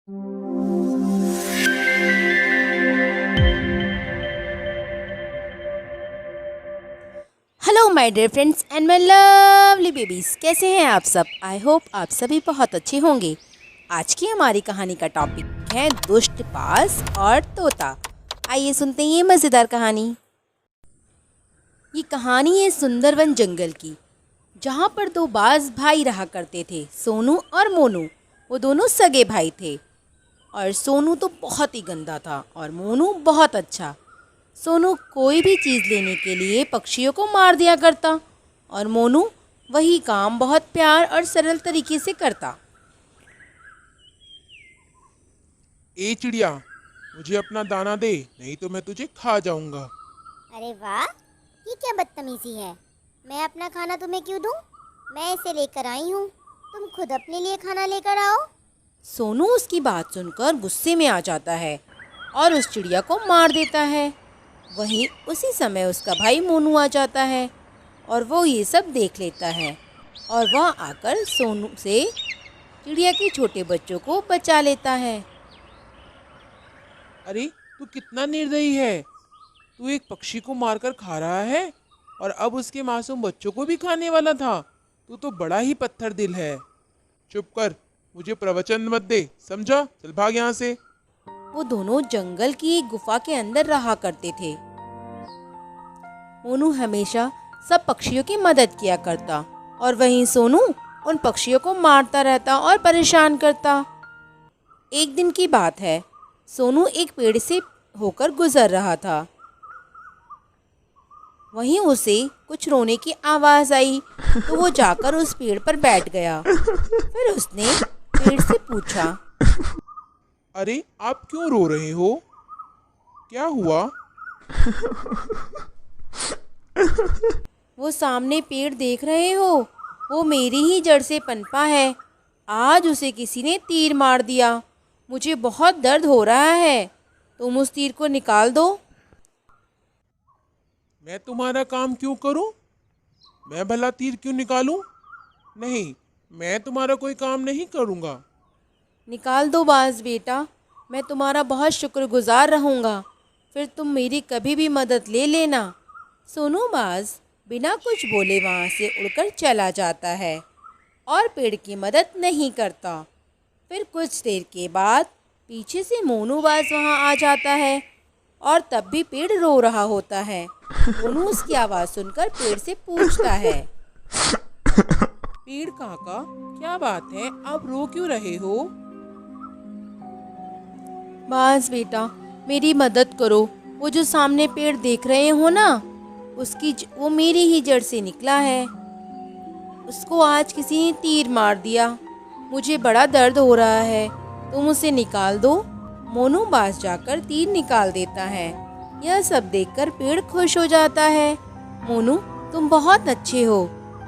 Hello my dear friends and my lovely babies, कैसे हैं आप सब। आई होप आप सभी बहुत अच्छे होंगे। आज की हमारी कहानी का टॉपिक है दुष्ट बाज और तोता। आइए सुनते हैं ये मज़ेदार कहानी। ये कहानी है सुंदरवन जंगल की, जहाँ पर दो बाज भाई रहा करते थे, सोनू और मोनू। वो दोनों सगे भाई थे और सोनू तो बहुत ही गंदा था और मोनू बहुत अच्छा। सोनू कोई भी चीज़ लेने के लिए पक्षियों को मार दिया करता और मोनू वही काम बहुत प्यार और सरल तरीके से करता। ए चिड़िया, मुझे अपना दाना दे, नहीं तो मैं तुझे खा जाऊंगा। अरे वाह, ये क्या बदतमीजी है। मैं अपना खाना तुम्हें क्यों दूं? मैं इसे लेकर आई हूँ, तुम खुद अपने लिए खाना लेकर आओ। सोनू उसकी बात सुनकर गुस्से में आ जाता है और उस चिड़िया को मार देता है। वहीं उसी समय उसका भाई मोनू आ जाता है और वो ये सब देख लेता है और वह आकर सोनू से चिड़िया के छोटे बच्चों को बचा लेता है। अरे तू कितना निर्दयी है। तू एक पक्षी को मारकर खा रहा है और अब उसके मासूम बच्चों को भी खाने वाला था। तू तो बड़ा ही पत्थर दिल है। चुप कर, मुझे प्रवचन मत दे, समझा? चल भाग यहाँ से। वो दोनों जंगल की एक गुफा के अंदर रहा करते थे। मोनू हमेशा सब पक्षियों की मदद किया करता और वहीं सोनू उन पक्षियों को मारता रहता और परेशान करता। एक दिन की बात है, सोनू एक पेड़ से होकर गुजर रहा था। वहीं उसे कुछ रोने की आवाज़ आई तो वो जाकर उस पेड़ पर बैठ गया। फिर उसने पेड़ से पूछा, अरे आप क्यों रो रहे हो? क्या हुआ? वो सामने पेड़ देख रहे हो, वो मेरी ही जड़ से पनपा है। आज उसे किसी ने तीर मार दिया। मुझे बहुत दर्द हो रहा है, तुम उस तीर को निकाल दो। मैं तुम्हारा काम क्यों करूं? मैं भला तीर क्यों निकालूं? नहीं, मैं तुम्हारा कोई काम नहीं करूंगा। निकाल दो बाज बेटा, मैं तुम्हारा बहुत शुक्रगुजार रहूँगा। फिर तुम मेरी कभी भी मदद ले लेना। सोनू बाज बिना कुछ बोले वहाँ से उड़कर चला जाता है और पेड़ की मदद नहीं करता। फिर कुछ देर के बाद पीछे से मोनू बाज वहाँ आ जाता है और तब भी पेड़ रो रहा होता है। मोनू उसकी आवाज़ सुनकर पेड़ से पूछता है, पेड़ काका, क्या बात है, आप रो क्यों रहे हो? बाज बेटा मेरी मदद करो। वो जो सामने पेड़ देख रहे हो ना, वो मेरी ही जड़ से निकला है। उसको आज किसी ने तीर मार दिया। मुझे बड़ा दर्द हो रहा है, तुम उसे निकाल दो। मोनू बाज जाकर तीर निकाल देता है। यह सब देखकर पेड़ खुश हो जाता है। मोनू तुम बहुत अच्छे हो,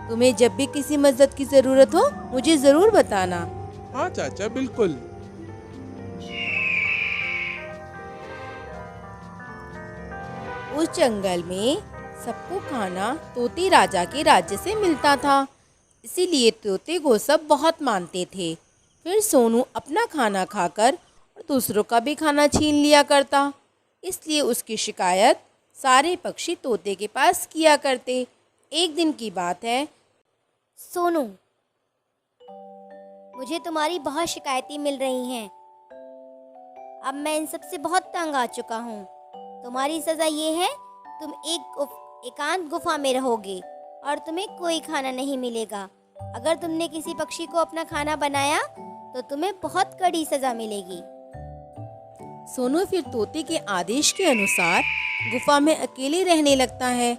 तुम्हें जब भी किसी मदद की ज़रूरत हो मुझे ज़रूर बताना। हाँ चाचा, बिल्कुल। उस जंगल में सबको खाना तोते राजा के राज्य से मिलता था, इसीलिए तोते को सब बहुत मानते थे। फिर सोनू अपना खाना खाकर और दूसरों का भी खाना छीन लिया करता, इसलिए उसकी शिकायत सारे पक्षी तोते के पास किया करते। एक दिन की बात है, सोनू, मुझे तुम्हारी बहुत शिकायतें मिल रही हैं। अब मैं इन सब से बहुत तंग आ चुका हूँ। तुम्हारी सज़ा ये है, तुम एकांत गुफा में रहोगे और तुम्हें कोई खाना नहीं मिलेगा। अगर तुमने किसी पक्षी को अपना खाना बनाया तो तुम्हें बहुत कड़ी सज़ा मिलेगी। सोनू फिर तोते के आदेश के अनुसार गुफा में अकेले रहने लगता है।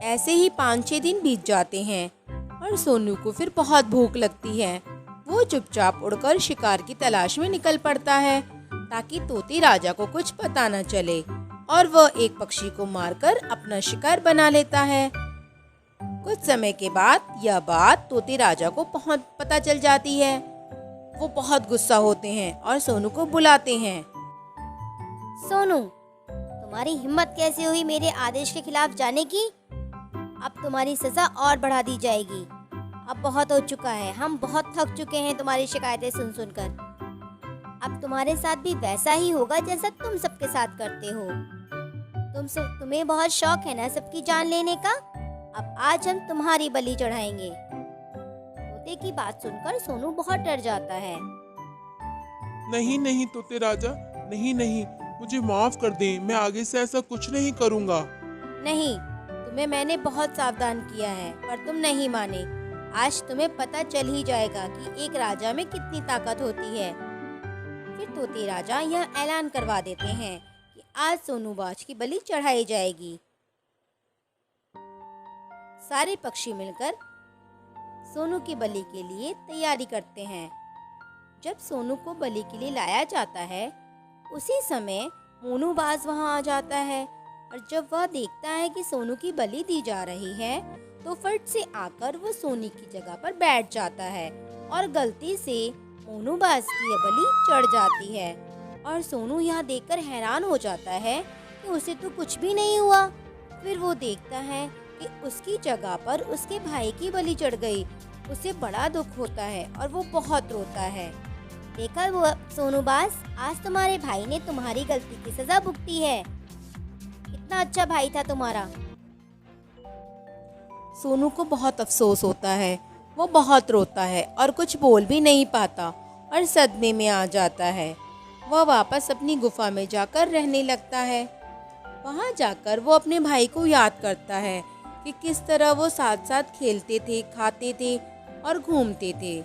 ऐसे ही 5-6 दिन बीत जाते हैं और सोनू को फिर बहुत भूख लगती है। वो चुपचाप उड़कर शिकार की तलाश में निकल पड़ता है ताकि तोते राजा को कुछ पता न चले और वह एक पक्षी को मारकर अपना शिकार बना लेता है। कुछ समय के बाद यह बात तोते राजा को पता चल जाती है। वो बहुत गुस्सा होते हैं और सोनू को बुलाते हैं। सोनू, तुम्हारी हिम्मत कैसे हुई मेरे आदेश के खिलाफ जाने की? अब तुम्हारी सज़ा और बढ़ा दी जाएगी। अब बहुत हो चुका है, हम बहुत थक चुके हैं तुम्हारी शिकायतें सुन सुनकर। अब तुम्हारे साथ भी वैसा ही होगा जैसा तुम सबके साथ करते हो। तुम्हें बहुत शौक है ना सबकी जान लेने का। अब आज हम तुम्हारी बलि चढ़ाएंगे। तोते की बात सुनकर सोनू बहुत डर जाता है। नहीं नहीं तोते राजा, नहीं नहीं, मुझे माफ कर दें, मैं आगे से ऐसा कुछ नहीं करूँगा। नहीं, तुम्हें मैंने बहुत सावधान किया है पर तुम नहीं माने। आज तुम्हें पता चल ही जाएगा कि एक राजा में कितनी ताकत होती है। फिर तोते राजा यह ऐलान करवा देते हैं कि आज सोनू बाज की बलि चढ़ाई जाएगी। सारे पक्षी मिलकर सोनू की बलि के लिए तैयारी करते हैं। जब सोनू को बलि के लिए लाया जाता है, उसी समय मोनू बाज वहां आ जाता है और जब वह देखता है कि सोनू की बलि दी जा रही है तो फट से आकर वो सोनी की जगह पर बैठ जाता है और गलती से मोनू बाज की यह बलि चढ़ जाती है। और सोनू यह देखकर हैरान हो जाता है कि उसे तो कुछ भी नहीं हुआ। फिर वो देखता है कि उसकी जगह पर उसके भाई की बलि चढ़ गई। उसे बड़ा दुख होता है और वो बहुत रोता है। देखा वो सोनू बाज, आज तुम्हारे भाई ने तुम्हारी गलती की सजा भुगती है। कितना अच्छा भाई था तुम्हारा। सोनू को बहुत अफसोस होता है। वो बहुत रोता है और कुछ बोल भी नहीं पाता और सदमे में आ जाता है। वह वापस अपनी गुफा में जाकर रहने लगता है। वहाँ जाकर वो अपने भाई को याद करता है कि किस तरह वो साथ साथ खेलते थे, खाते थे और घूमते थे।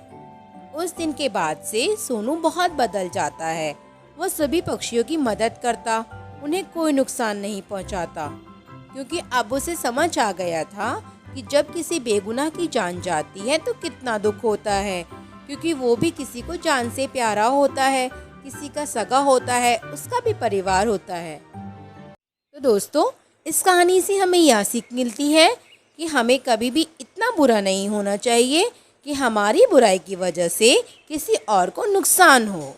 उस दिन के बाद से सोनू बहुत बदल जाता है। वो सभी पक्षियों की मदद करता, उन्हें कोई नुकसान नहीं पहुंचाता, क्योंकि अब उसे समझ आ गया था कि जब किसी बेगुनाह की जान जाती है तो कितना दुख होता है, क्योंकि वो भी किसी को जान से प्यारा होता है, किसी का सगा होता है, उसका भी परिवार होता है। तो दोस्तों, इस कहानी से हमें यह सीख मिलती है कि हमें कभी भी इतना बुरा नहीं होना चाहिए कि हमारी बुराई की वजह से किसी और को नुकसान हो।